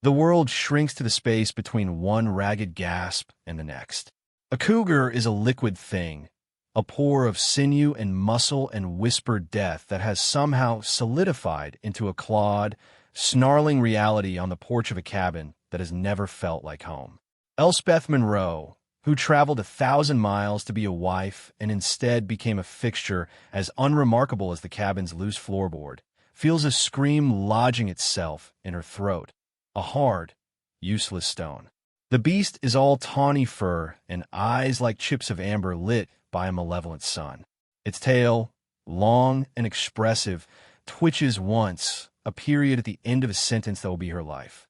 The world shrinks to the space between one ragged gasp and the next. A cougar is a liquid thing, a pour of sinew and muscle and whispered death that has somehow solidified into a clawed, snarling reality on the porch of a cabin that has never felt like home. Elspeth Monroe, who traveled 1,000 miles to be a wife and instead became a fixture as unremarkable as the cabin's loose floorboard, feels a scream lodging itself in her throat, a hard, useless stone. The beast is all tawny fur and eyes like chips of amber lit by a malevolent sun. Its tail, long and expressive, twitches once, a period at the end of a sentence that will be her life.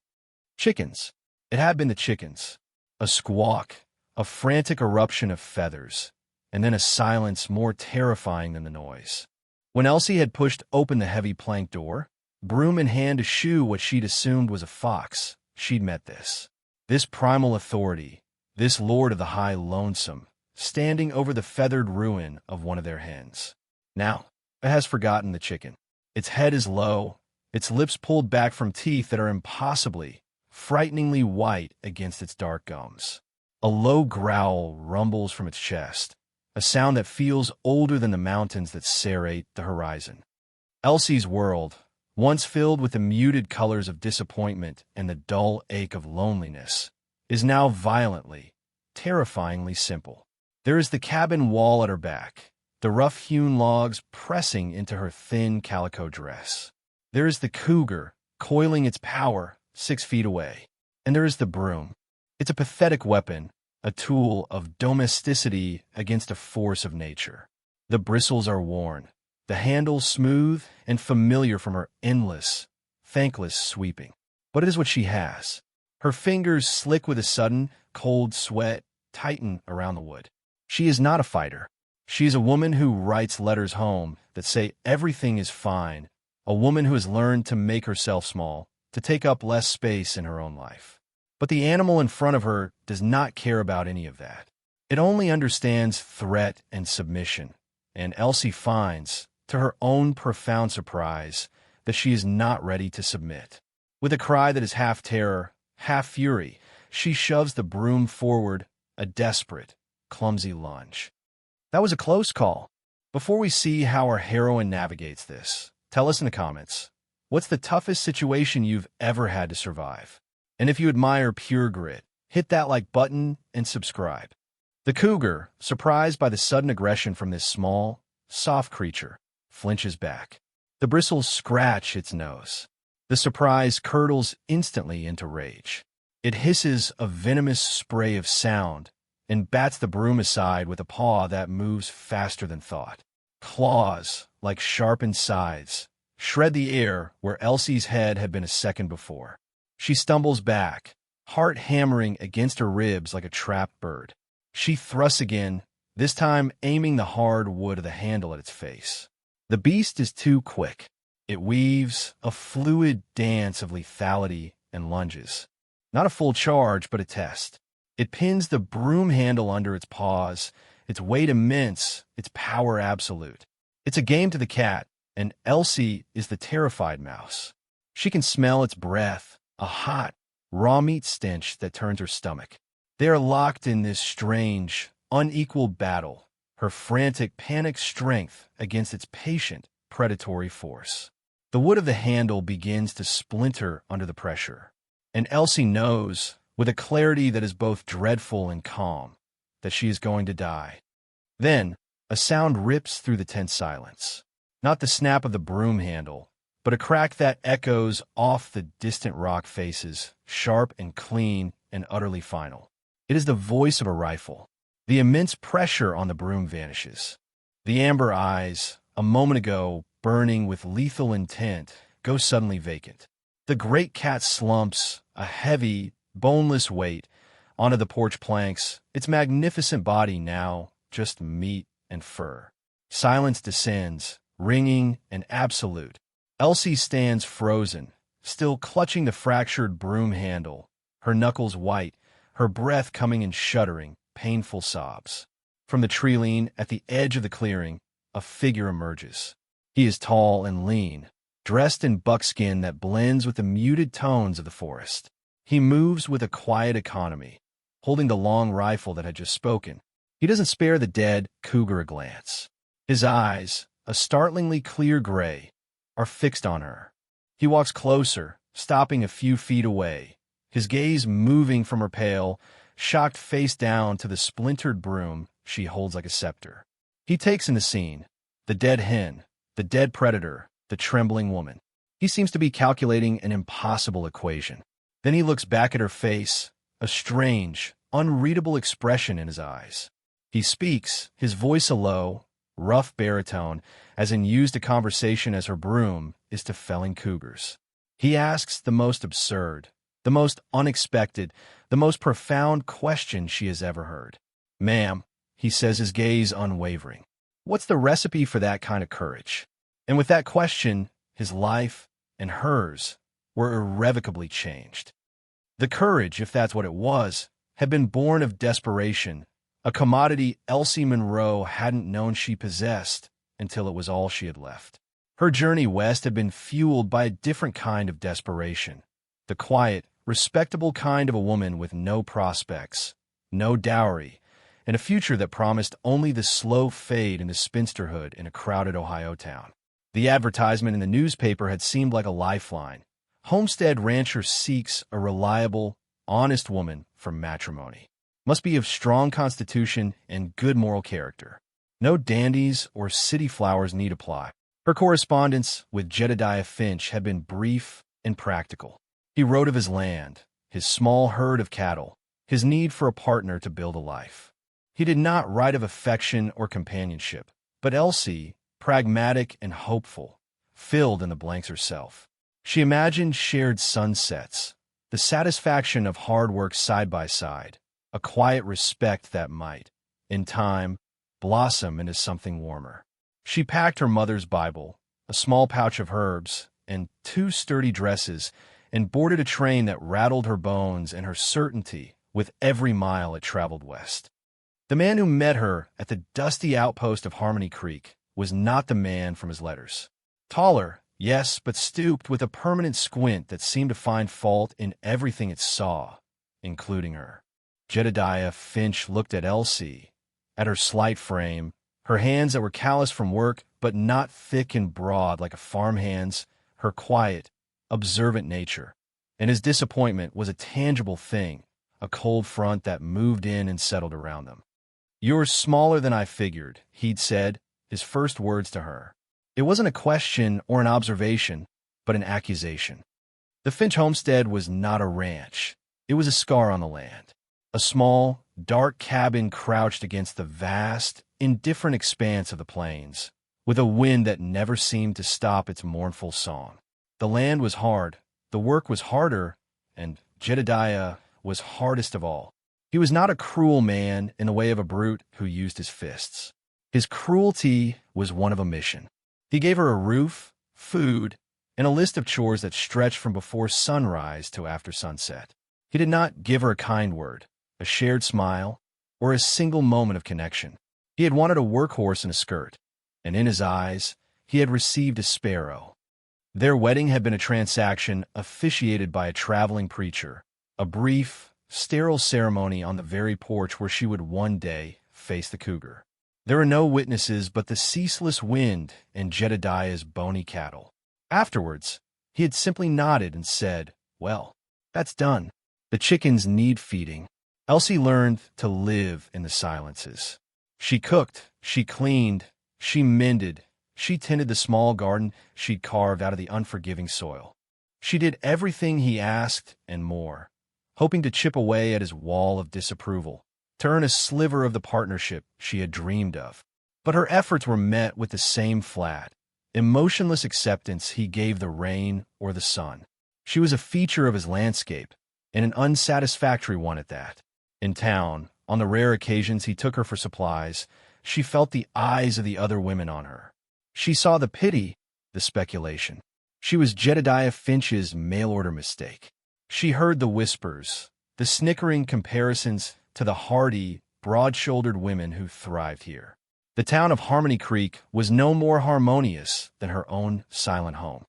Chickens. It had been the chickens. A squawk, a frantic eruption of feathers, and then a silence more terrifying than the noise. When Elsie had pushed open the heavy plank door, broom in hand to shoo what she'd assumed was a fox, she'd met this. This primal authority, this lord of the high lonesome, standing over the feathered ruin of one of their hens. Now, it has forgotten the chicken. Its head is low, its lips pulled back from teeth that are impossibly, frighteningly white against its dark gums. A low growl rumbles from its chest, a sound that feels older than the mountains that serrate the horizon. Elsie's world, once filled with the muted colors of disappointment and the dull ache of loneliness, is now violently, terrifyingly simple. There is the cabin wall at her back, the rough-hewn logs pressing into her thin calico dress. There is the cougar, coiling its power 6 feet away. And there is the broom. It's a pathetic weapon, a tool of domesticity against a force of nature. The bristles are worn, the handle smooth and familiar from her endless, thankless sweeping. But it is what she has. Her fingers slick with a sudden, cold sweat, tighten around the wood. She is not a fighter. She is a woman who writes letters home that say everything is fine, a woman who has learned to make herself small, to take up less space in her own life. But the animal in front of her does not care about any of that. It only understands threat and submission, and Elsie finds, to her own profound surprise, that she is not ready to submit. With a cry that is half terror, half fury, she shoves the broom forward, a desperate, clumsy lunge. That was a close call. Before we see how our heroine navigates this, tell us in the comments, what's the toughest situation you've ever had to survive? And if you admire pure grit, hit that like button and subscribe. The cougar, surprised by the sudden aggression from this small, soft creature, flinches back. The bristles scratch its nose. The surprise curdles instantly into rage. It hisses a venomous spray of sound and bats the broom aside with a paw that moves faster than thought. Claws, like sharpened scythes, shred the air where Elsie's head had been a second before. She stumbles back, heart hammering against her ribs like a trapped bird. She thrusts again, this time aiming the hard wood of the handle at its face. The beast is too quick. It weaves a fluid dance of lethality and lunges. Not a full charge, but a test. It pins the broom handle under its paws, its weight immense, its power absolute. It's a game to the cat, and Elsie is the terrified mouse. She can smell its breath, a hot, raw meat stench that turns her stomach. They are locked in this strange, unequal battle, her frantic, panicked strength against its patient, predatory force. The wood of the handle begins to splinter under the pressure, and Elsie knows, with a clarity that is both dreadful and calm, that she is going to die. Then, a sound rips through the tense silence. Not the snap of the broom handle, but a crack that echoes off the distant rock faces, sharp and clean and utterly final. It is the voice of a rifle. The immense pressure on the broom vanishes. The amber eyes, a moment ago burning with lethal intent, go suddenly vacant. The great cat slumps, a heavy, boneless weight, onto the porch planks, its magnificent body now just meat and fur. Silence descends, ringing and absolute. Elsie stands frozen, still clutching the fractured broom handle, her knuckles white, her breath coming in shuddering, painful sobs. From the tree-line at the edge of the clearing, a figure emerges. He is tall and lean, dressed in buckskin that blends with the muted tones of the forest. He moves with a quiet economy, holding the long rifle that had just spoken. He doesn't spare the dead Cougar a glance. His eyes, a startlingly clear gray, are fixed on her. He walks closer, stopping a few feet away, his gaze moving from her pale, shocked face down to the splintered broom she holds like a scepter. He takes in the scene, the dead hen, the dead predator, the trembling woman. He seems to be calculating an impossible equation. Then he looks back at her face, a strange, unreadable expression in his eyes. He speaks, his voice a low, rough baritone, as in used to conversation as her broom is to felling cougars. He asks the most absurd, the most unexpected, the most profound question she has ever heard. "Ma'am," he says, his gaze unwavering, "what's the recipe for that kind of courage?" And with that question, his life and hers were irrevocably changed. The courage, if that's what it was, had been born of desperation, a commodity Elsie Monroe hadn't known she possessed until it was all she had left. Her journey west had been fueled by a different kind of desperation, the quiet, respectable kind of a woman with no prospects, no dowry, and a future that promised only the slow fade into spinsterhood in a crowded Ohio town. The advertisement in the newspaper had seemed like a lifeline. Homestead rancher seeks a reliable, honest woman for matrimony. Must be of strong constitution and good moral character. No dandies or city flowers need apply. Her correspondence with Jedediah Finch had been brief and practical. He wrote of his land, his small herd of cattle, his need for a partner to build a life. He did not write of affection or companionship, but Elsie, pragmatic and hopeful, filled in the blanks herself. She imagined shared sunsets, the satisfaction of hard work side by side, a quiet respect that might, in time, blossom into something warmer. She packed her mother's Bible, a small pouch of herbs, and 2 sturdy dresses, and boarded a train that rattled her bones and her certainty with every mile it traveled west. The man who met her at the dusty outpost of Harmony Creek was not the man from his letters. Taller, yes, but stooped with a permanent squint that seemed to find fault in everything it saw, including her. Jedediah Finch looked at Elsie, at her slight frame, her hands that were calloused from work but not thick and broad like a farmhand's, her quiet, observant nature. And his disappointment was a tangible thing, a cold front that moved in and settled around them. "You're smaller than I figured," he'd said, his first words to her. It wasn't a question or an observation, but an accusation. The Finch homestead was not a ranch. It was a scar on the land. A small, dark cabin crouched against the vast, indifferent expanse of the plains, with a wind that never seemed to stop its mournful song. The land was hard, the work was harder, and Jedediah was hardest of all. He was not a cruel man in the way of a brute who used his fists. His cruelty was one of omission. He gave her a roof, food, and a list of chores that stretched from before sunrise to after sunset. He did not give her a kind word, a shared smile, or a single moment of connection. He had wanted a workhorse and a skirt, and in his eyes, he had received a sparrow. Their wedding had been a transaction officiated by a traveling preacher, a brief, sterile ceremony on the very porch where she would one day face the cougar. There were no witnesses but the ceaseless wind and Jedediah's bony cattle. Afterwards, he had simply nodded and said, "Well, that's done. The chickens need feeding." Elsie learned to live in the silences. She cooked, she cleaned, she mended, she tended the small garden she'd carved out of the unforgiving soil. She did everything he asked and more, hoping to chip away at his wall of disapproval, to earn a sliver of the partnership she had dreamed of. But her efforts were met with the same flat, emotionless acceptance he gave the rain or the sun. She was a feature of his landscape, and an unsatisfactory one at that. In town, on the rare occasions he took her for supplies, she felt the eyes of the other women on her. She saw the pity, the speculation. She was Jedediah Finch's mail-order mistake. She heard the whispers, the snickering comparisons to the hardy, broad-shouldered women who thrived here. The town of Harmony Creek was no more harmonious than her own silent home.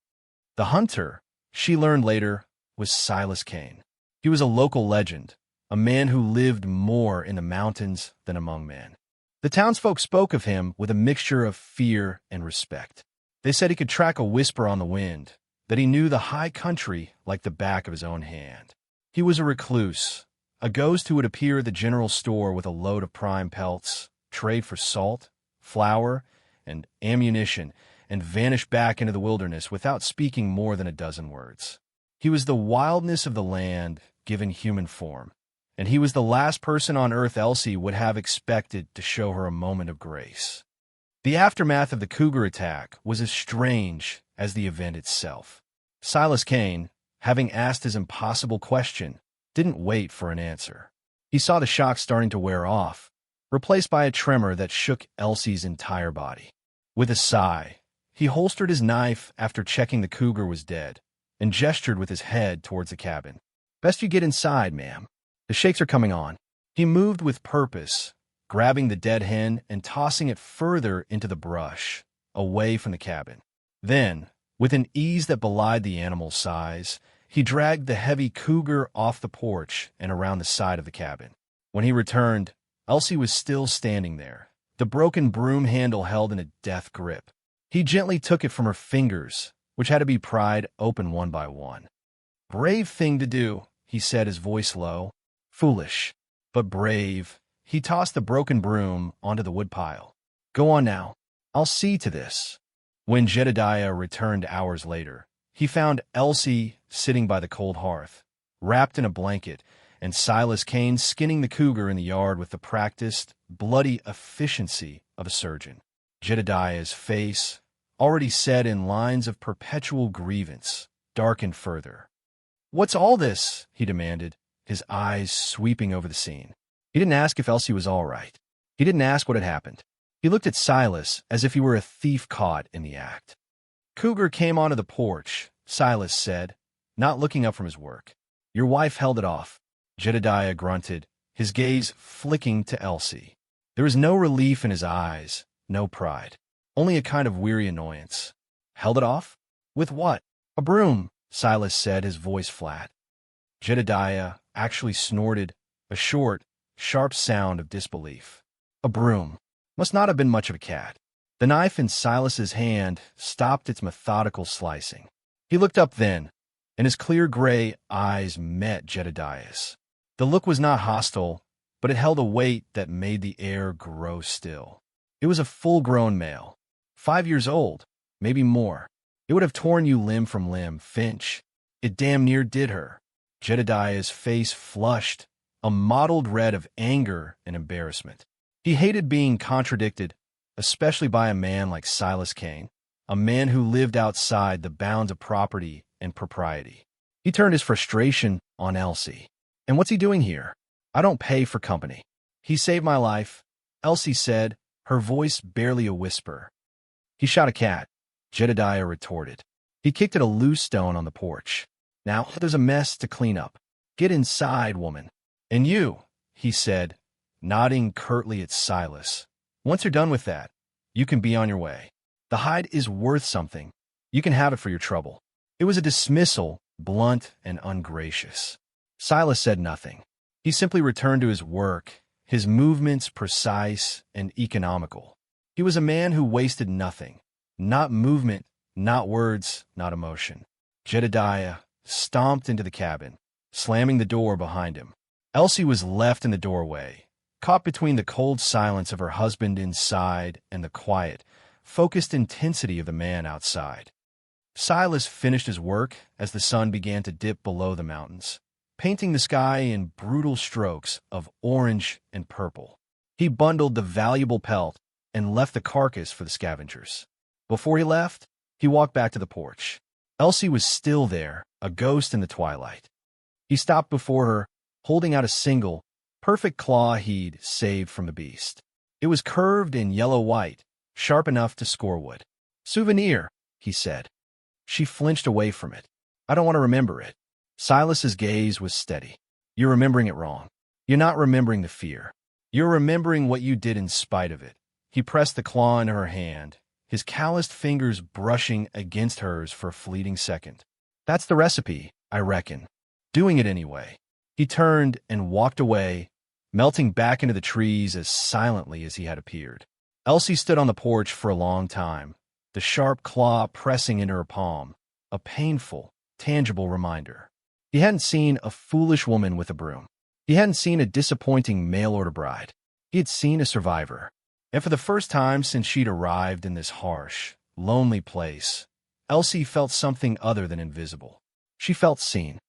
The hunter, she learned later, was Silas Kane. He was a local legend, a man who lived more in the mountains than among men. The townsfolk spoke of him with a mixture of fear and respect. They said he could track a whisper on the wind, that he knew the high country like the back of his own hand. He was a recluse, a ghost who would appear at the general store with a load of prime pelts, trade for salt, flour, and ammunition, and vanish back into the wilderness without speaking more than a dozen words. He was the wildness of the land given human form, and he was the last person on earth Elsie would have expected to show her a moment of grace. The aftermath of the Cougar attack was as strange as the event itself. Silas Kane, having asked his impossible question, didn't wait for an answer. He saw the shock starting to wear off, replaced by a tremor that shook Elsie's entire body. With a sigh, he holstered his knife after checking the Cougar was dead, and gestured with his head towards the cabin. "Best you get inside, ma'am. The shakes are coming on." He moved with purpose, grabbing the dead hen and tossing it further into the brush, away from the cabin. Then, with an ease that belied the animal's size, he dragged the heavy Cougar off the porch and around the side of the cabin. When he returned, Elsie was still standing there, the broken broom handle held in a death grip. He gently took it from her fingers, which had to be pried open one by one. "Brave thing to do," he said, his voice low. "Foolish, but brave." He tossed the broken broom onto the woodpile. "Go on now. I'll see to this." When Jedediah returned hours later, he found Elsie sitting by the cold hearth, wrapped in a blanket, and Silas Kane skinning the Cougar in the yard with the practiced, bloody efficiency of a surgeon. Jedediah's face, already set in lines of perpetual grievance, darkened further. "What's all this?" he demanded, his eyes sweeping over the scene. He didn't ask if Elsie was all right. He didn't ask what had happened. He looked at Silas as if he were a thief caught in the act. "Cougar came onto the porch," Silas said, not looking up from his work. "Your wife held it off." Jedediah grunted, his gaze flicking to Elsie. There was no relief in his eyes, no pride, only a kind of weary annoyance. "Held it off? With what?" "A broom," Silas said, his voice flat. Jedediah actually snorted, a short, sharp sound of disbelief. A broom. Must not have been much of a cat. The knife in Silas's hand stopped its methodical slicing. He looked up then, and his clear gray eyes met Jedediah's. The look was not hostile, but it held a weight that made the air grow still. It was a full-grown male, 5 years old, maybe more. It would have torn you limb from limb, Finch. It damn near did her. Jedediah's face flushed, a mottled red of anger and embarrassment. He hated being contradicted, especially by a man like Silas Kane, a man who lived outside the bounds of property and propriety. He turned his frustration on Elsie. "And what's he doing here? I don't pay for company." "He saved my life," Elsie said, her voice barely a whisper. "He shot a cat," Jedediah retorted. He kicked at a loose stone on the porch. "Now there's a mess to clean up. Get inside, woman." "And you," he said, nodding curtly at Silas. "Once you're done with that, you can be on your way. The hide is worth something. You can have it for your trouble." It was a dismissal, blunt and ungracious. Silas said nothing. He simply returned to his work, his movements precise and economical. He was a man who wasted nothing, not movement, not words, not emotion. Jedediah stomped into the cabin, slamming the door behind him. Elsie was left in the doorway, caught between the cold silence of her husband inside and the quiet, focused intensity of the man outside. Silas finished his work as the sun began to dip below the mountains, painting the sky in brutal strokes of orange and purple. He bundled the valuable pelt and left the carcass for the scavengers. Before he left, he walked back to the porch. Elsie was still there, a ghost in the twilight. He stopped before her, holding out a single, perfect claw he'd saved from the beast. It was curved in yellow-white, sharp enough to score wood. "Souvenir," he said. She flinched away from it. "I don't want to remember it." Silas's gaze was steady. "You're remembering it wrong. You're not remembering the fear. You're remembering what you did in spite of it." He pressed the claw into her hand, his calloused fingers brushing against hers for a fleeting second. "That's the recipe, I reckon. Doing it anyway." He turned and walked away, melting back into the trees as silently as he had appeared. Elsie stood on the porch for a long time, the sharp claw pressing into her palm, a painful, tangible reminder. He hadn't seen a foolish woman with a broom. He hadn't seen a disappointing mail-order bride. He had seen a survivor. And for the first time since she'd arrived in this harsh, lonely place, Elsie felt something other than invisible. She felt seen.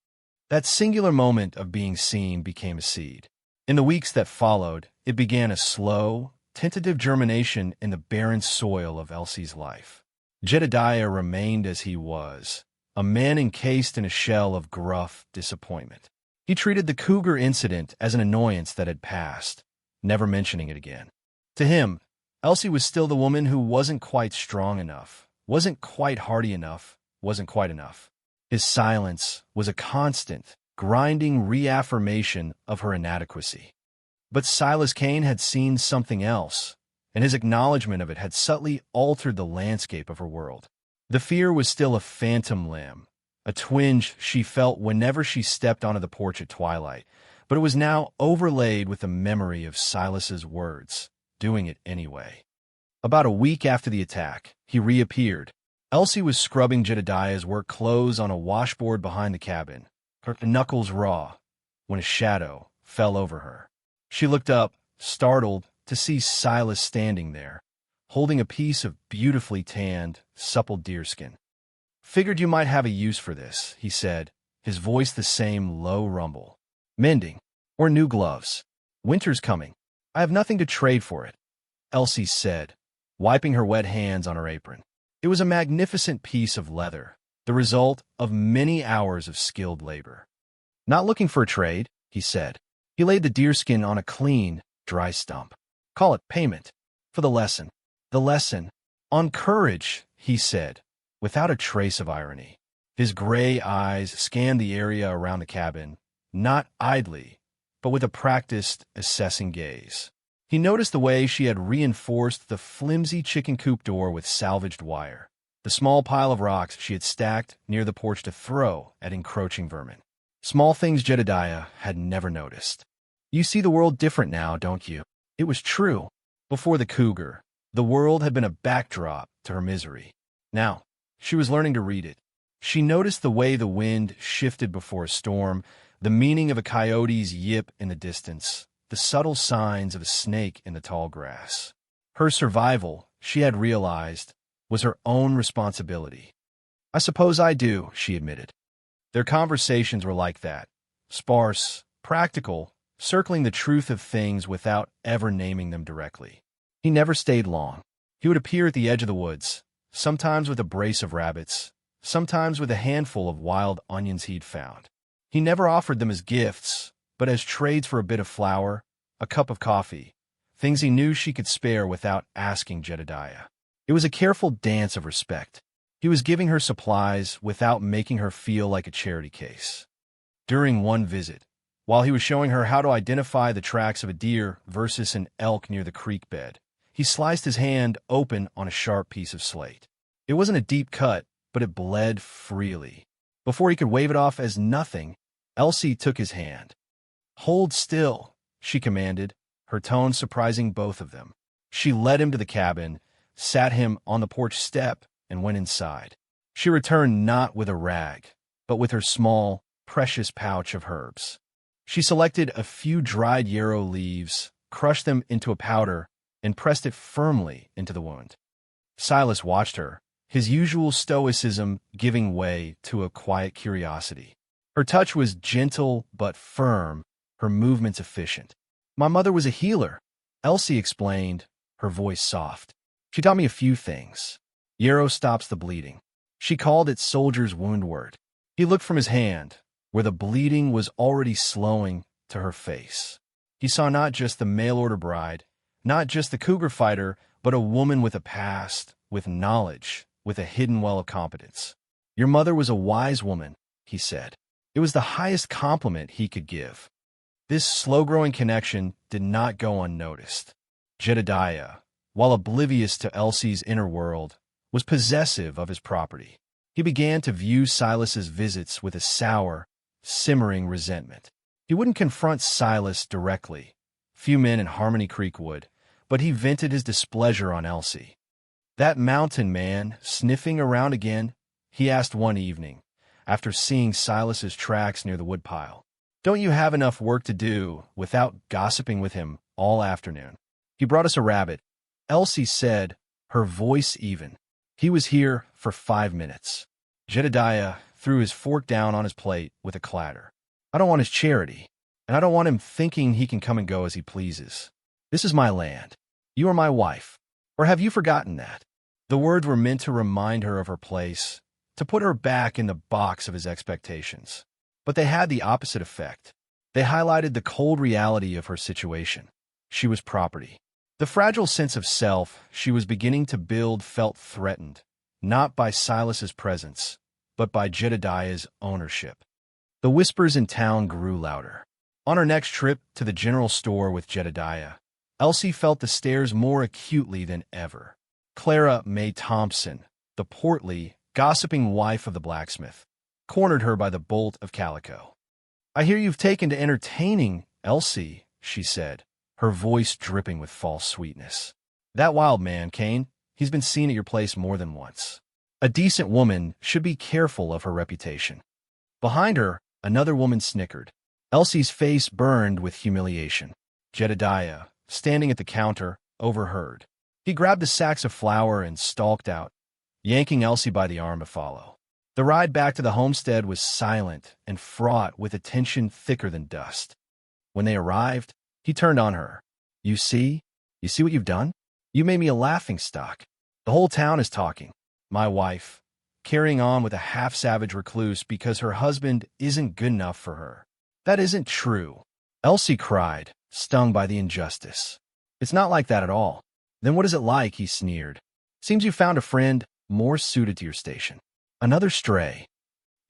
That singular moment of being seen became a seed. In the weeks that followed, it began a slow, tentative germination in the barren soil of Elsie's life. Jedediah remained as he was, a man encased in a shell of gruff disappointment. He treated the Cougar incident as an annoyance that had passed, never mentioning it again. To him, Elsie was still the woman who wasn't quite strong enough, wasn't quite hardy enough, wasn't quite enough. His silence was a constant, grinding reaffirmation of her inadequacy. But Silas Kane had seen something else, and his acknowledgement of it had subtly altered the landscape of her world. The fear was still a phantom limb, a twinge she felt whenever she stepped onto the porch at twilight, but it was now overlaid with the memory of Silas's words, doing it anyway. About a week after the attack, he reappeared. Elsie was scrubbing Jedediah's work clothes on a washboard behind the cabin, her knuckles raw, when a shadow fell over her. She looked up, startled, to see Silas standing there, holding a piece of beautifully tanned, supple deerskin. "Figured you might have a use for this," he said, his voice the same low rumble. "Mending, or new gloves. Winter's coming. I have nothing to trade for it," Elsie said, wiping her wet hands on her apron. It was a magnificent piece of leather, the result of many hours of skilled labor. "Not looking for a trade," he said. He laid the deerskin on a clean, dry stump. "Call it payment. For the lesson. The lesson. On courage," he said, without a trace of irony. His gray eyes scanned the area around the cabin, not idly, but with a practiced, assessing gaze. He noticed the way she had reinforced the flimsy chicken coop door with salvaged wire, the small pile of rocks she had stacked near the porch to throw at encroaching vermin. Small things Jedediah had never noticed. "You see the world different now, don't you?" It was true. Before the Cougar, the world had been a backdrop to her misery. Now, she was learning to read it. She noticed the way the wind shifted before a storm, the meaning of a coyote's yip in the distance, the subtle signs of a snake in the tall grass. Her survival, she had realized, was her own responsibility. "I suppose I do," she admitted. Their conversations were like that, sparse, practical, circling the truth of things without ever naming them directly. He never stayed long. He would appear at the edge of the woods, sometimes with a brace of rabbits, sometimes with a handful of wild onions he'd found. He never offered them as gifts, but as trades for a bit of flour, a cup of coffee, things he knew she could spare without asking Jedediah. It was a careful dance of respect. He was giving her supplies without making her feel like a charity case. During one visit, while he was showing her how to identify the tracks of a deer versus an elk near the creek bed, he sliced his hand open on a sharp piece of slate. It wasn't a deep cut, but it bled freely. Before he could wave it off as nothing, Elsie took his hand. "Hold still," she commanded, her tone surprising both of them. She led him to the cabin, sat him on the porch step, and went inside. She returned not with a rag, but with her small, precious pouch of herbs. She selected a few dried yarrow leaves, crushed them into a powder, and pressed it firmly into the wound. Silas watched her, his usual stoicism giving way to a quiet curiosity. Her touch was gentle but firm, her movements efficient. "My mother was a healer," Elsie explained, her voice soft. "She taught me a few things. Yarrow stops the bleeding. She called it soldier's wound word." He looked from his hand, where the bleeding was already slowing, to her face. He saw not just the mail-order bride, not just the Cougar fighter, but a woman with a past, with knowledge, with a hidden well of competence. "Your mother was a wise woman," he said. It was the highest compliment he could give. This slow-growing connection did not go unnoticed. Jedediah, while oblivious to Elsie's inner world, was possessive of his property. He began to view Silas's visits with a sour, simmering resentment. He wouldn't confront Silas directly. Few men in Harmony Creek would, but he vented his displeasure on Elsie. "That mountain man sniffing around again?" he asked one evening, after seeing Silas's tracks near the woodpile. "Don't you have enough work to do without gossiping with him all afternoon?" "He brought us a rabbit," Elsie said, her voice even. "He was here for 5 minutes." Jedediah threw his fork down on his plate with a clatter. "I don't want his charity, and I don't want him thinking he can come and go as he pleases. This is my land. You are my wife. Or have you forgotten that?" The words were meant to remind her of her place, to put her back in the box of his expectations. But they had the opposite effect. They highlighted the cold reality of her situation. She was property. The fragile sense of self she was beginning to build felt threatened, not by Silas's presence, but by Jedediah's ownership. The whispers in town grew louder. On her next trip to the general store with Jedediah, Elsie felt the stares more acutely than ever. Clara May Thompson, the portly, gossiping wife of the blacksmith, cornered her by the bolt of calico. "I hear you've taken to entertaining, Elsie," she said, her voice dripping with false sweetness. "That wild man, Kane, he's been seen at your place more than once. A decent woman should be careful of her reputation." Behind her, another woman snickered. Elsie's face burned with humiliation. Jedediah, standing at the counter, overheard. He grabbed the sacks of flour and stalked out, yanking Elsie by the arm to follow. The ride back to the homestead was silent and fraught with a tension thicker than dust. When they arrived, he turned on her. You see what you've done? You made me a laughingstock. The whole town is talking. My wife, carrying on with a half-savage recluse because her husband isn't good enough for her." "That isn't true," Elsie cried, stung by the injustice. "It's not like that at all." "Then what is it like?" he sneered. "Seems you found a friend more suited to your station. Another stray."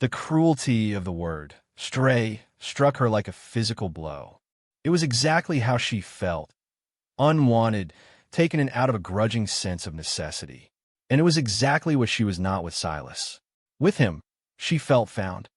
The cruelty of the word, stray, struck her like a physical blow. It was exactly how she felt, unwanted, taken in out of a grudging sense of necessity. And it was exactly what she was not with Silas. With him, she felt found.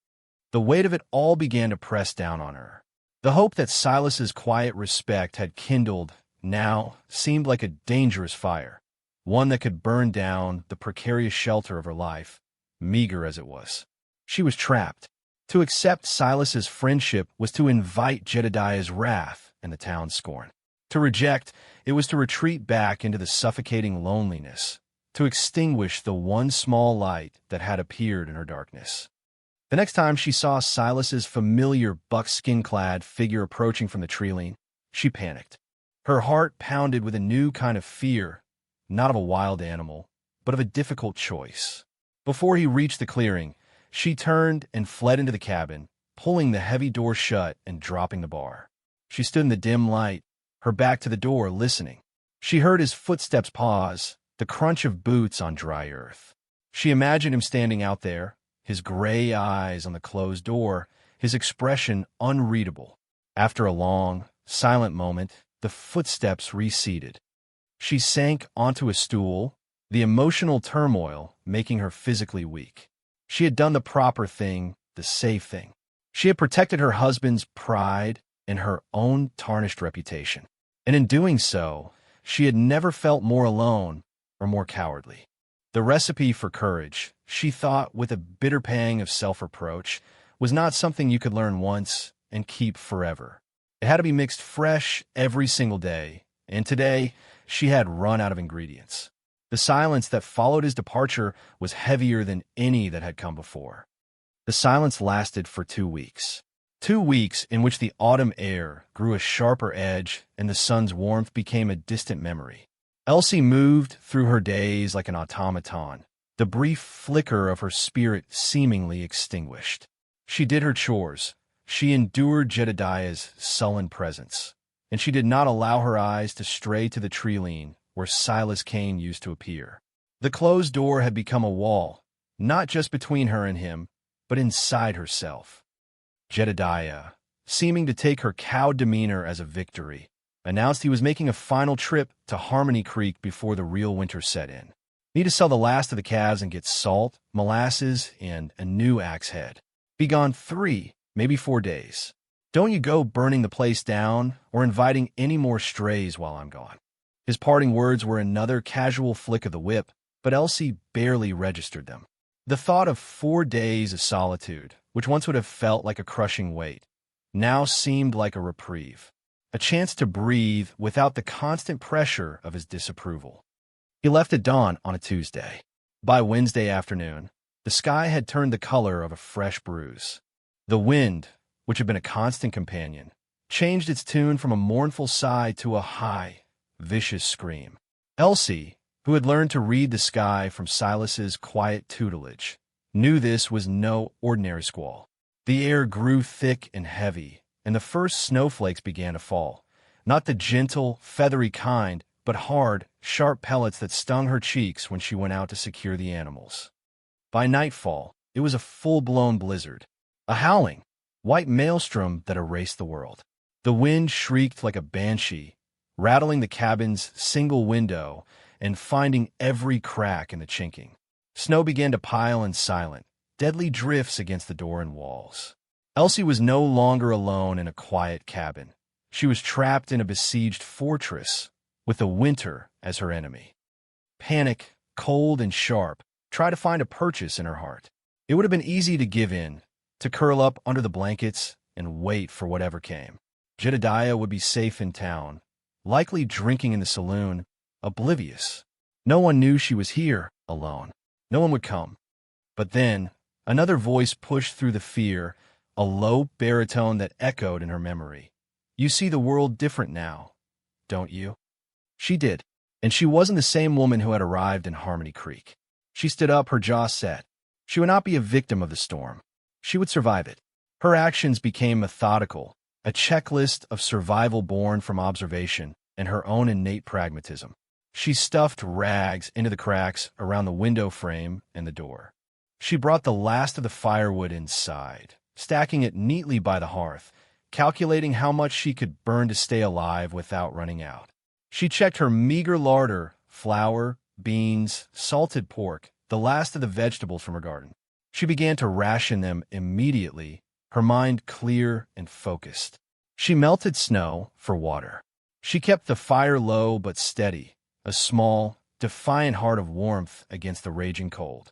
The weight of it all began to press down on her. The hope that Silas's quiet respect had kindled now seemed like a dangerous fire, one that could burn down the precarious shelter of her life, meager as it was. She was trapped. To accept Silas's friendship was to invite Jedediah's wrath and the town's scorn. To reject, it was to retreat back into the suffocating loneliness, to extinguish the one small light that had appeared in her darkness. The next time she saw Silas's familiar buckskin-clad figure approaching from the tree-line, she panicked. Her heart pounded with a new kind of fear, not of a wild animal, but of a difficult choice. Before he reached the clearing, she turned and fled into the cabin, pulling the heavy door shut and dropping the bar. She stood in the dim light, her back to the door, listening. She heard his footsteps pause, the crunch of boots on dry earth. She imagined him standing out there, his gray eyes on the closed door, his expression unreadable. After a long, silent moment, the footsteps receded. She sank onto a stool, the emotional turmoil making her physically weak. She had done the proper thing, the safe thing. She had protected her husband's pride and her own tarnished reputation. And in doing so, she had never felt more alone or more cowardly. The recipe for courage, she thought with a bitter pang of self-reproach, was not something you could learn once and keep forever. It had to be mixed fresh every single day, and today she had run out of ingredients. The silence that followed his departure was heavier than any that had come before. The silence lasted for 2 weeks. 2 weeks in which the autumn air grew a sharper edge and the sun's warmth became a distant memory. Elsie moved through her days like an automaton, the brief flicker of her spirit seemingly extinguished. She did her chores. She endured Jedediah's sullen presence, and she did not allow her eyes to stray to the tree-line where Silas Kane used to appear. The closed door had become a wall, not just between her and him, but inside herself. Jedediah, seeming to take her cowed demeanor as a victory, announced he was making a final trip to Harmony Creek before the real winter set in. Need to sell the last of the calves and get salt, molasses, and a new axe head. Be gone 3, maybe 4 days. Don't you go burning the place down or inviting any more strays while I'm gone." His parting words were another casual flick of the whip, but Elsie barely registered them. The thought of 4 days of solitude, which once would have felt like a crushing weight, now seemed like a reprieve, a chance to breathe without the constant pressure of his disapproval. He left at dawn on a Tuesday. By Wednesday afternoon, the sky had turned the color of a fresh bruise. The wind, which had been a constant companion, changed its tune from a mournful sigh to a high, vicious scream. Elsie, who had learned to read the sky from Silas's quiet tutelage, knew this was no ordinary squall. The air grew thick and heavy, and the first snowflakes began to fall, not the gentle, feathery kind, but hard, sharp pellets that stung her cheeks when she went out to secure the animals. By nightfall, it was a full-blown blizzard, a howling, white maelstrom that erased the world. The wind shrieked like a banshee, rattling the cabin's single window and finding every crack in the chinking. Snow began to pile in silent, deadly drifts against the door and walls. Elsie was no longer alone in a quiet cabin. She was trapped in a besieged fortress, with the winter as her enemy. Panic, cold and sharp, tried to find a purchase in her heart. It would have been easy to give in, to curl up under the blankets and wait for whatever came. Jedediah would be safe in town, likely drinking in the saloon, oblivious. No one knew she was here, alone. No one would come. But then, another voice pushed through the fear, a low baritone that echoed in her memory. "You see the world different now, don't you?" She did, and she wasn't the same woman who had arrived in Harmony Creek. She stood up, her jaw set. She would not be a victim of the storm. She would survive it. Her actions became methodical, a checklist of survival born from observation and her own innate pragmatism. She stuffed rags into the cracks around the window frame and the door. She brought the last of the firewood inside, stacking it neatly by the hearth, calculating how much she could burn to stay alive without running out. She checked her meager larder, flour, beans, salted pork, the last of the vegetables from her garden. She began to ration them immediately, her mind clear and focused. She melted snow for water. She kept the fire low but steady, a small, defiant heart of warmth against the raging cold.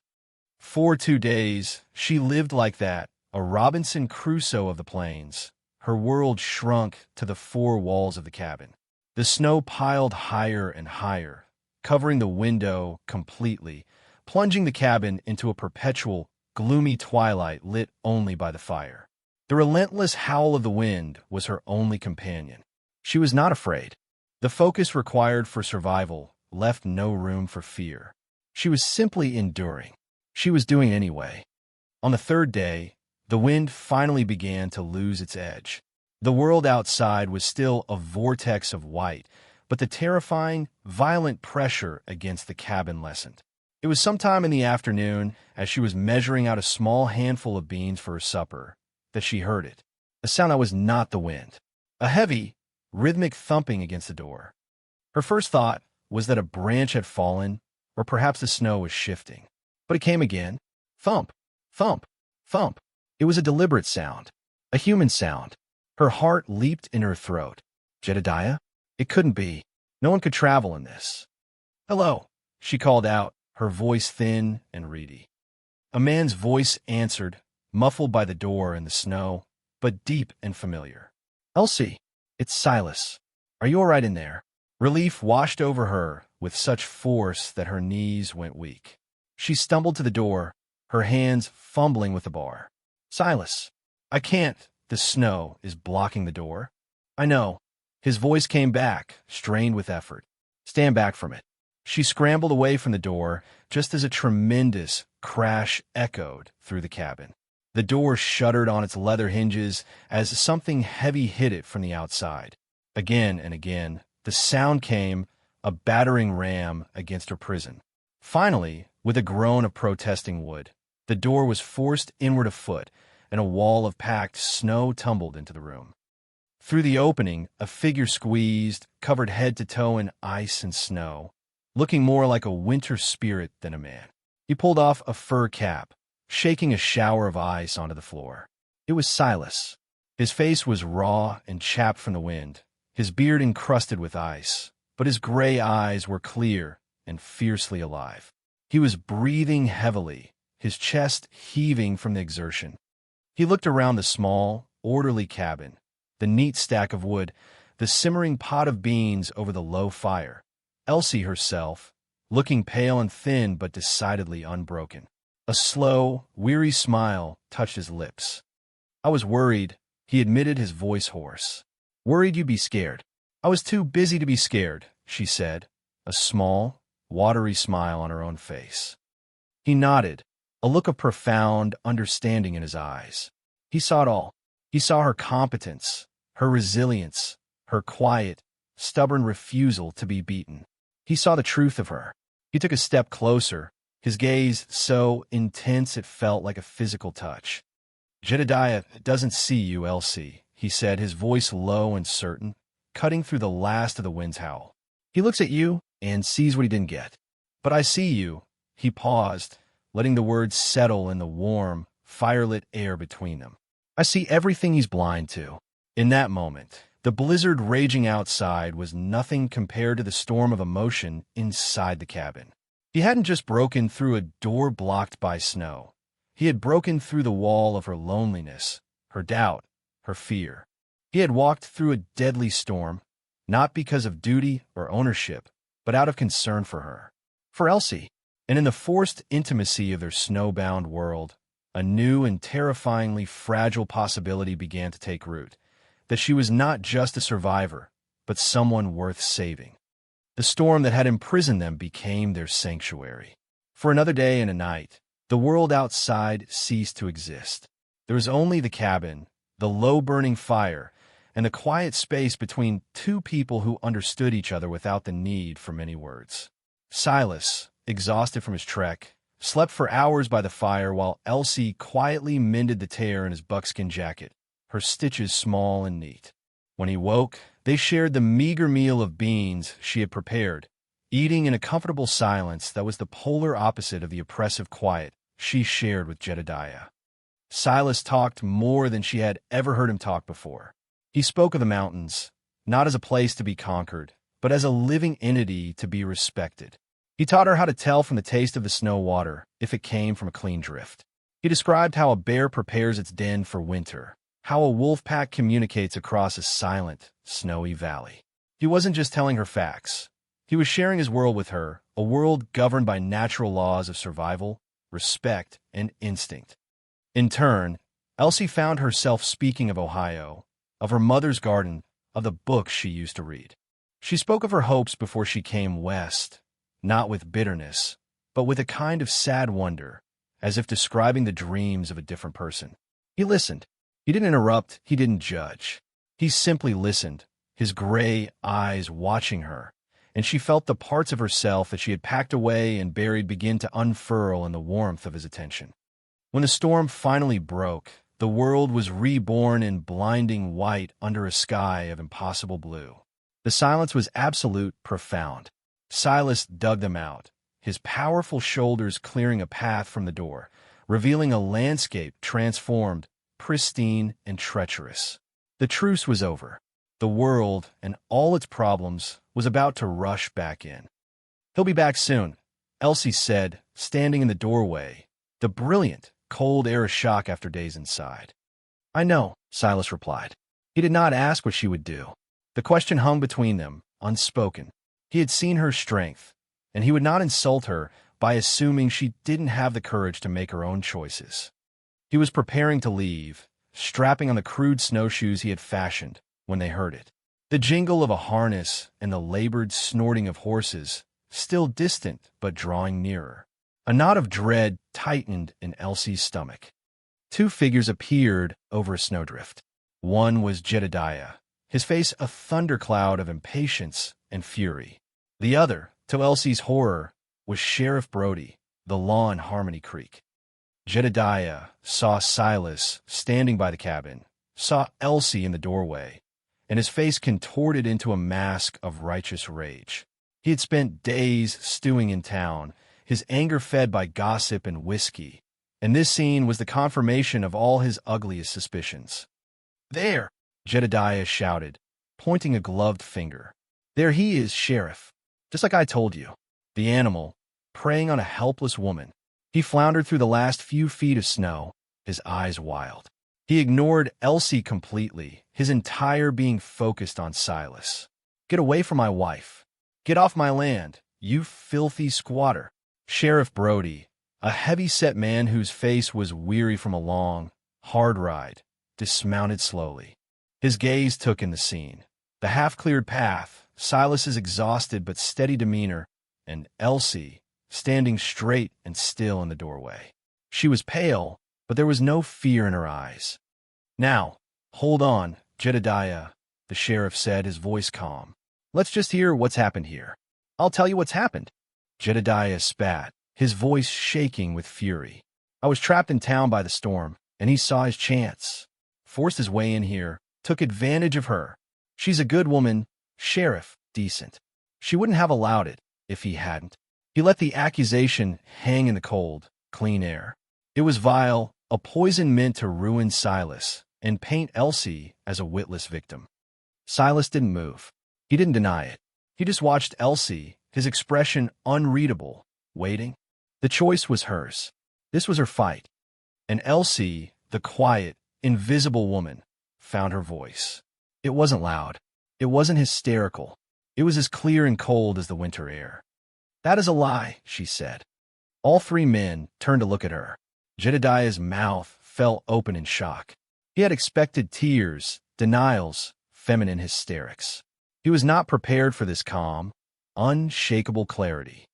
For 2 days, she lived like that, a Robinson Crusoe of the plains. Her world shrunk to the 4 walls of the cabin. The snow piled higher and higher, covering the window completely, plunging the cabin into a perpetual, gloomy twilight lit only by the fire. The relentless howl of the wind was her only companion. She was not afraid. The focus required for survival left no room for fear. She was simply enduring. She was doing anyway. On the 3rd day, the wind finally began to lose its edge. The world outside was still a vortex of white, but the terrifying, violent pressure against the cabin lessened. It was sometime in the afternoon, as she was measuring out a small handful of beans for her supper, that she heard it, a sound that was not the wind, a heavy, rhythmic thumping against the door. Her first thought was that a branch had fallen, or perhaps the snow was shifting. But it came again. Thump, thump, thump. It was a deliberate sound, a human sound. Her heart leaped in her throat. Jedediah? It couldn't be. No one could travel in this. "Hello," she called out, her voice thin and reedy. A man's voice answered, muffled by the door and the snow, but deep and familiar. "Elsie, it's Silas. Are you all right in there?" Relief washed over her with such force that her knees went weak. She stumbled to the door, her hands fumbling with the bar. "Silas, I can't. The snow is blocking the door." "I know." His voice came back, strained with effort. "Stand back from it." She scrambled away from the door just as a tremendous crash echoed through the cabin. The door shuddered on its leather hinges as something heavy hit it from the outside. Again and again, the sound came, a battering ram against her prison. Finally, with a groan of protesting wood, the door was forced inward a foot, and a wall of packed snow tumbled into the room. Through the opening, a figure squeezed, covered head to toe in ice and snow, looking more like a winter spirit than a man. He pulled off a fur cap, shaking a shower of ice onto the floor. It was Silas. His face was raw and chapped from the wind, his beard encrusted with ice, but his gray eyes were clear and fiercely alive. He was breathing heavily, his chest heaving from the exertion. He looked around the small, orderly cabin, the neat stack of wood, the simmering pot of beans over the low fire. Elsie herself, looking pale and thin but decidedly unbroken. A slow, weary smile touched his lips. "I was worried," he admitted, his voice hoarse. "Worried you'd be scared." "I was too busy to be scared," she said, a small, watery smile on her own face. He nodded, a look of profound understanding in his eyes. He saw it all. He saw her competence, her resilience, her quiet, stubborn refusal to be beaten. He saw the truth of her. He took a step closer, his gaze so intense it felt like a physical touch. "Jedediah doesn't see you, Elsie," he said, his voice low and certain, cutting through the last of the wind's howl. "He looks at you and sees what he didn't get. But I see you." He paused, letting the words settle in the warm, firelit air between them. "I see everything he's blind to." In that moment, the blizzard raging outside was nothing compared to the storm of emotion inside the cabin. He hadn't just broken through a door blocked by snow. He had broken through the wall of her loneliness, her doubt, her fear. He had walked through a deadly storm, not because of duty or ownership, but out of concern for her, for Elsie. And in the forced intimacy of their snowbound world, a new and terrifyingly fragile possibility began to take root, that she was not just a survivor, but someone worth saving. The storm that had imprisoned them became their sanctuary. For another day and a night, the world outside ceased to exist. There was only the cabin, the low-burning fire, and the quiet space between two people who understood each other without the need for many words. Silas, exhausted from his trek, slept for hours by the fire while Elsie quietly mended the tear in his buckskin jacket, her stitches small and neat. When he woke, they shared the meager meal of beans she had prepared, eating in a comfortable silence that was the polar opposite of the oppressive quiet she shared with Jedediah. Silas talked more than she had ever heard him talk before. He spoke of the mountains, not as a place to be conquered, but as a living entity to be respected. He taught her how to tell from the taste of the snow water if it came from a clean drift. He described how a bear prepares its den for winter, how a wolf pack communicates across a silent, snowy valley. He wasn't just telling her facts. He was sharing his world with her, a world governed by natural laws of survival, respect, and instinct. In turn, Elsie found herself speaking of Ohio, of her mother's garden, of the books she used to read. She spoke of her hopes before she came west, not with bitterness, but with a kind of sad wonder, as if describing the dreams of a different person. He listened. He didn't interrupt, he didn't judge. He simply listened, his gray eyes watching her, and she felt the parts of herself that she had packed away and buried begin to unfurl in the warmth of his attention. When the storm finally broke, the world was reborn in blinding white under a sky of impossible blue. The silence was absolute, profound. Silas dug them out, his powerful shoulders clearing a path from the door, revealing a landscape transformed, pristine, and treacherous. The truce was over. The world and all its problems was about to rush back in. "He'll be back soon," Elsie said, standing in the doorway, the brilliant, cold air a shock after days inside. "I know," Silas replied. He did not ask what she would do. The question hung between them, unspoken. He had seen her strength, and he would not insult her by assuming she didn't have the courage to make her own choices. He was preparing to leave, strapping on the crude snowshoes he had fashioned, when they heard it. The jingle of a harness and the labored snorting of horses, still distant but drawing nearer. A knot of dread tightened in Elsie's stomach. Two figures appeared over a snowdrift. One was Jedediah, his face a thundercloud of impatience and fury. The other, to Elsie's horror, was Sheriff Brody, the law in Harmony Creek. Jedediah saw Silas standing by the cabin, saw Elsie in the doorway, and his face contorted into a mask of righteous rage. He had spent days stewing in town, his anger fed by gossip and whiskey, and this scene was the confirmation of all his ugliest suspicions. There, Jedediah shouted, pointing a gloved finger. There he is, Sheriff. Just like I told you. The animal, preying on a helpless woman. He floundered through the last few feet of snow, his eyes wild. He ignored Elsie completely, his entire being focused on Silas. Get away from my wife. Get off my land, you filthy squatter. Sheriff Brody, a heavy-set man whose face was weary from a long, hard ride, dismounted slowly. His gaze took in the scene. The half-cleared path, Silas's exhausted but steady demeanor, and Elsie, standing straight and still in the doorway. She was pale, but there was no fear in her eyes. Now, hold on, Jedediah, the sheriff said, his voice calm. Let's just hear what's happened here. I'll tell you what's happened. Jedediah spat, his voice shaking with fury. I was trapped in town by the storm, and he saw his chance. Forced his way in here, took advantage of her. She's a good woman, sheriff, decent. She wouldn't have allowed it if he hadn't. He let the accusation hang in the cold, clean air. It was vile, a poison meant to ruin Silas and paint Elsie as a witless victim. Silas didn't move. He didn't deny it. He just watched Elsie, his expression unreadable, waiting. The choice was hers. This was her fight. And Elsie, the quiet, invisible woman, found her voice. It wasn't loud. It wasn't hysterical. It was as clear and cold as the winter air. That is a lie, she said. All three men turned to look at her. Jedediah's mouth fell open in shock. He had expected tears, denials, feminine hysterics. He was not prepared for this calm, unshakable clarity.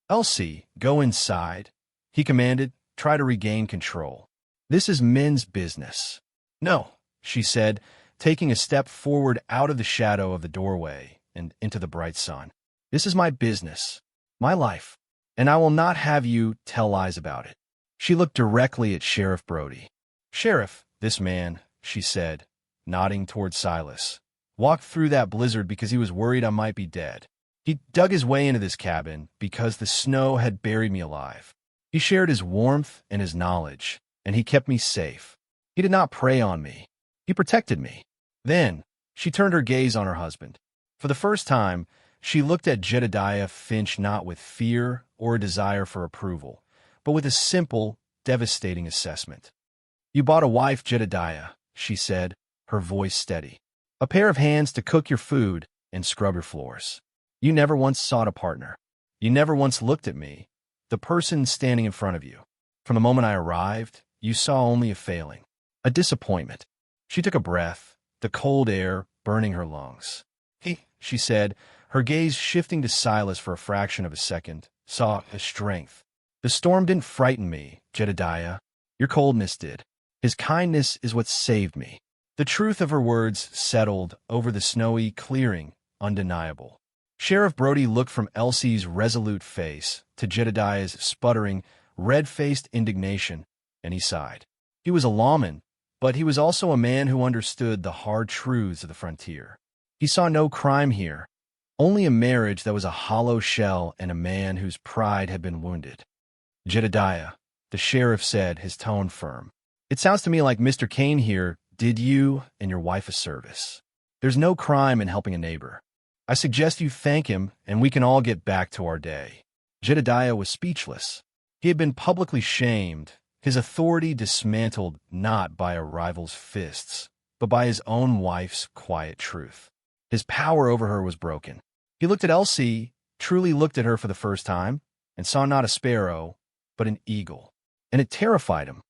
Elsie, go inside, he commanded. Try to regain control. This is men's business. No, she said, taking a step forward out of the shadow of the doorway and into the bright sun. This is my business, my life, and I will not have you tell lies about it. She looked directly at Sheriff Brody. Sheriff, this man, she said, nodding toward Silas, walked through that blizzard because he was worried I might be dead. He dug his way into this cabin because the snow had buried me alive. He shared his warmth and his knowledge, and he kept me safe. He did not prey on me. He protected me. Then, she turned her gaze on her husband. For the first time, she looked at Jedediah Finch not with fear or a desire for approval, but with a simple, devastating assessment. You bought a wife, Jedediah, she said, her voice steady. A pair of hands to cook your food and scrub your floors. You never once sought a partner. You never once looked at me, the person standing in front of you. From the moment I arrived, you saw only a failing, a disappointment. She took a breath, the cold air burning her lungs. She said, her gaze shifting to Silas for a fraction of a second, saw his strength. The storm didn't frighten me, Jedediah. Your coldness did. His kindness is what saved me. The truth of her words settled over the snowy clearing, undeniable. Sheriff Brody looked from Elsie's resolute face to Jedediah's sputtering, red-faced indignation, and he sighed. He was a lawman, but he was also a man who understood the hard truths of the frontier. He saw no crime here, only a marriage that was a hollow shell and a man whose pride had been wounded. Jedediah, the sheriff said, his tone firm. It sounds to me like Mr. Kane here did you and your wife a service. There's no crime in helping a neighbor. I suggest you thank him, and we can all get back to our day. Jedediah was speechless. He had been publicly shamed, his authority dismantled not by a rival's fists, but by his own wife's quiet truth. His power over her was broken. He looked at Elsie, truly looked at her for the first time, and saw not a sparrow, but an eagle. And it terrified him.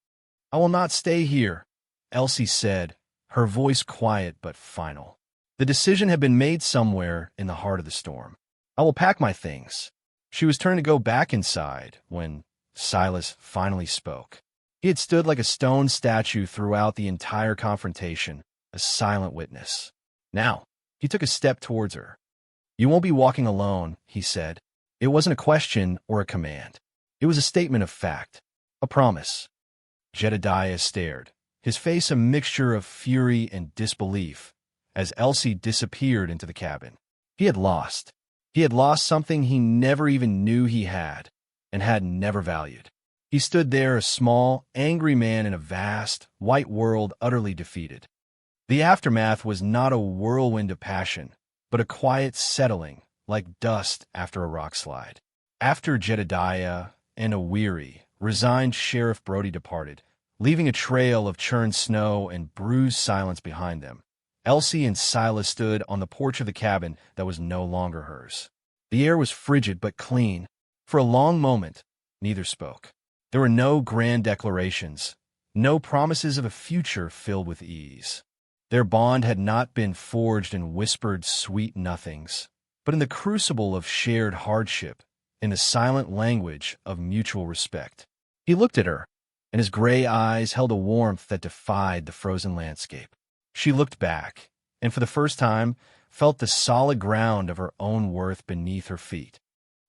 I will not stay here, Elsie said, her voice quiet but final. The decision had been made somewhere in the heart of the storm. I will pack my things. She was turning to go back inside when Silas finally spoke. He had stood like a stone statue throughout the entire confrontation, a silent witness. Now, he took a step towards her. You won't be walking alone, he said. It wasn't a question or a command. It was a statement of fact, a promise. Jedediah stared, his face a mixture of fury and disbelief, as Elsie disappeared into the cabin. He had lost. He had lost something he never even knew he had, and had never valued. He stood there a small, angry man in a vast, white world utterly defeated. The aftermath was not a whirlwind of passion, but a quiet settling, like dust after a rock slide. After Jedediah and a weary, resigned Sheriff Brody departed, leaving a trail of churned snow and bruised silence behind them, Elsie and Silas stood on the porch of the cabin that was no longer hers. The air was frigid but clean. For a long moment, neither spoke. There were no grand declarations, no promises of a future filled with ease. Their bond had not been forged in whispered sweet nothings, but in the crucible of shared hardship, in the silent language of mutual respect. He looked at her, and his gray eyes held a warmth that defied the frozen landscape. She looked back, and for the first time, felt the solid ground of her own worth beneath her feet.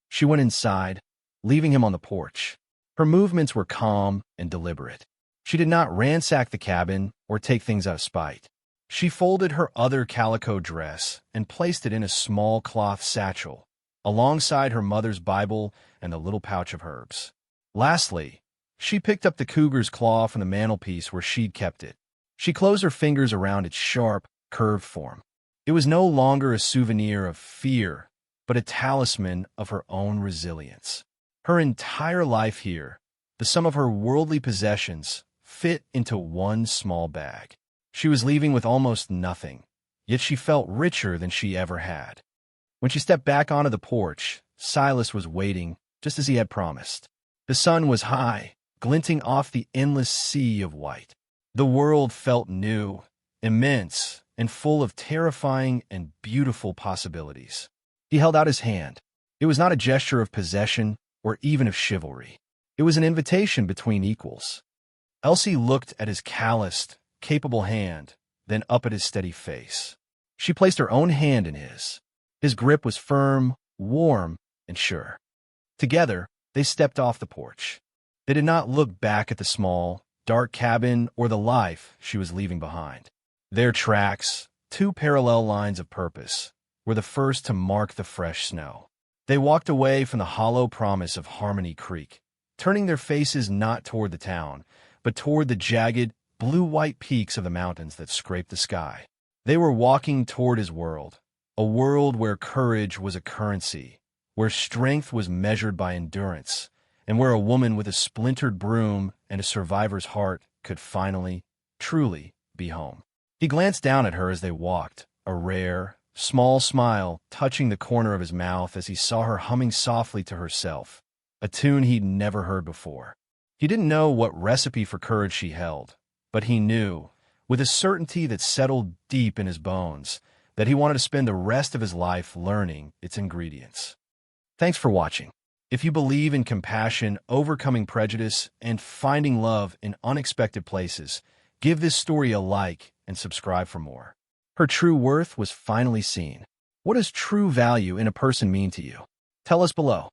She went inside, leaving him on the porch. Her movements were calm and deliberate. She did not ransack the cabin or take things out of spite. She folded her other calico dress and placed it in a small cloth satchel, alongside her mother's Bible and the little pouch of herbs. Lastly, she picked up the Cougar's claw from the mantelpiece where she'd kept it. She closed her fingers around its sharp, curved form. It was no longer a souvenir of fear, but a talisman of her own resilience. Her entire life here, the sum of her worldly possessions, fit into one small bag. She was leaving with almost nothing, yet she felt richer than she ever had. When she stepped back onto the porch, Silas was waiting, just as he had promised. The sun was high, glinting off the endless sea of white. The world felt new, immense, and full of terrifying and beautiful possibilities. He held out his hand. It was not a gesture of possession or even of chivalry. It was an invitation between equals. Elsie looked at his calloused, capable hand, then up at his steady face. She placed her own hand in his. His grip was firm, warm, and sure. Together, they stepped off the porch. They did not look back at the small, dark cabin or the life she was leaving behind. Their tracks, two parallel lines of purpose, were the first to mark the fresh snow. They walked away from the hollow promise of Harmony Creek, turning their faces not toward the town, but toward the jagged, blue-white peaks of the mountains that scraped the sky. They were walking toward his world, a world where courage was a currency, where strength was measured by endurance, and where a woman with a splintered broom and a survivor's heart could finally, truly be home. He glanced down at her as they walked, a rare, small smile touching the corner of his mouth as he saw her humming softly to herself, a tune he'd never heard before. He didn't know what recipe for courage she held, but he knew, with a certainty that settled deep in his bones, that he wanted to spend the rest of his life learning its ingredients. Thanks for watching. If you believe in compassion, overcoming prejudice, and finding love in unexpected places, give this story a like and subscribe for more. Her true worth was finally seen. What does true value in a person mean to you? Tell us below.